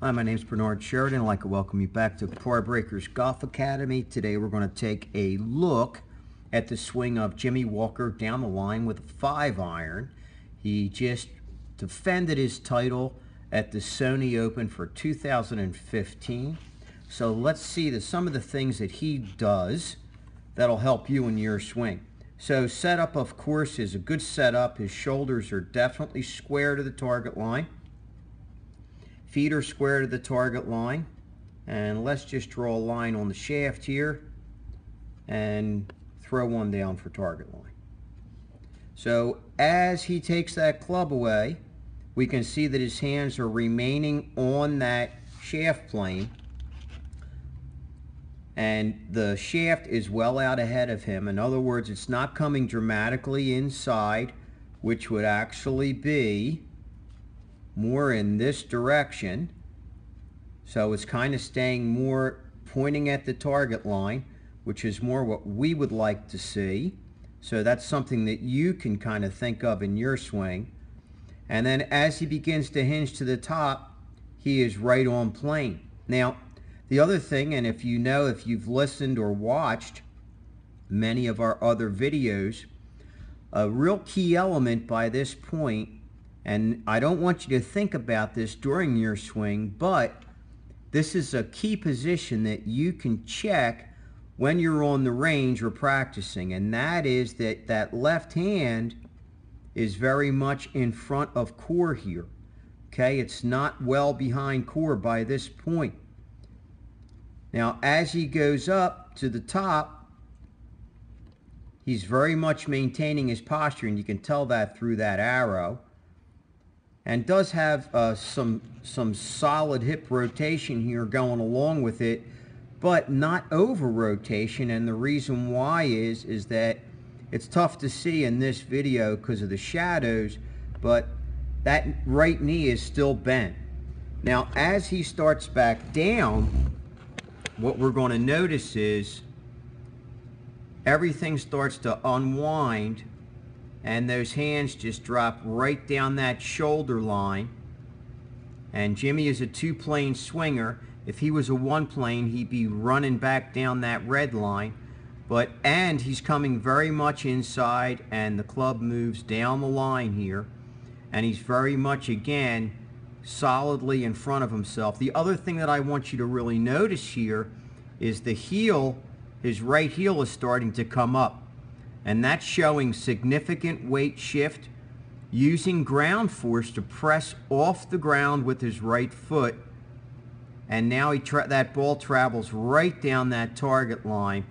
Hi, my name is Sheridan. I'd like to welcome you back to Par Breakers Golf Academy. Today we're going to take a look at the swing of Jimmy Walker down the line with a 5-iron. He just defended his title at the Sony Open for 2015. So let's see some of the things that he does that'll help you in your swing. So setup, of course, is a good setup. His shoulders are definitely square to the target line. Feet are square to the target line. And let's just draw a line on the shaft here and throw one down for target line. So as he takes that club away, we can see that his hands are remaining on that shaft plane, and the shaft is well out ahead of him. In other words, it's not coming dramatically inside, which would actually be more in this direction. So it's kind of staying more pointing at the target line, which is more what we would like to see. So that's something that you can kind of think of in your swing. And then as he begins to hinge to the top, he is right on plane. Now, the other thing, and if you've listened or watched many of our other videos, a real key element by this point, and I don't want you to think about this during your swing, but this is a key position that you can check when you're on the range or practicing, and that is that left hand is very much in front of core here. Okay, it's not well behind core by this point. Now, as he goes up to the top, he's very much maintaining his posture, and you can tell that through that arrow. And does have some solid hip rotation here going along with it, but not over rotation. And the reason why is that it's tough to see in this video because of the shadows, but that right knee is still bent. Now, as he starts back down, what we're going to notice is everything starts to unwind, and those hands just drop right down that shoulder line. And Jimmy is a 2-plane swinger. If he was a 1-plane, he'd be running back down that red line. And he's coming very much inside, and the club moves down the line here. And he's very much, again, solidly in front of himself. The other thing that I want you to really notice here is the heel, his right heel is starting to come up. And that's showing significant weight shift, using ground force to press off the ground with his right foot. And now that ball travels right down that target line.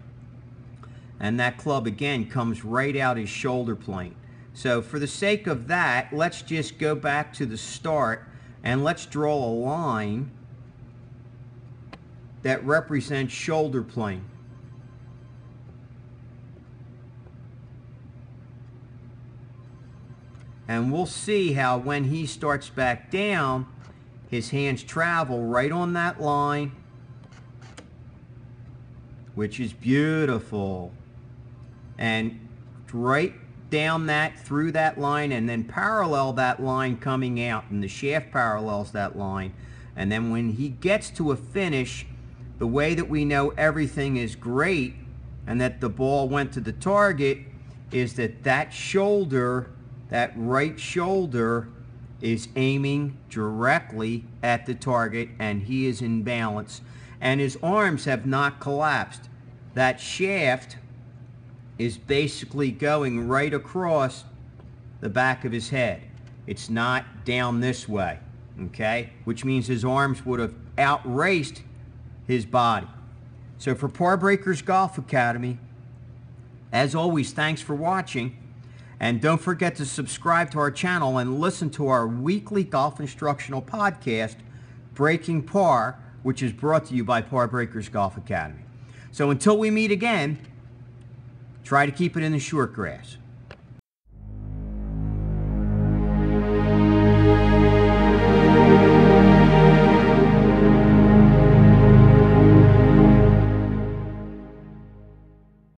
And that club, again, comes right out his shoulder plane. So for the sake of that, let's just go back to the start and let's draw a line that represents shoulder plane. And we'll see how when he starts back down, his hands travel right on that line, which is beautiful. And right down through that line, and then parallel that line coming out, and the shaft parallels that line. And then when he gets to a finish, the way that we know everything is great and that the ball went to the target is that shoulder, that right shoulder, is aiming directly at the target, and he is in balance. And his arms have not collapsed. That shaft is basically going right across the back of his head. It's not down this way, okay? Which means his arms would have outraced his body. So for Par Breakers Golf Academy, as always, thanks for watching. And don't forget to subscribe to our channel and listen to our weekly golf instructional podcast, Breaking Par, which is brought to you by Par Breakers Golf Academy. So until we meet again, try to keep it in the short grass.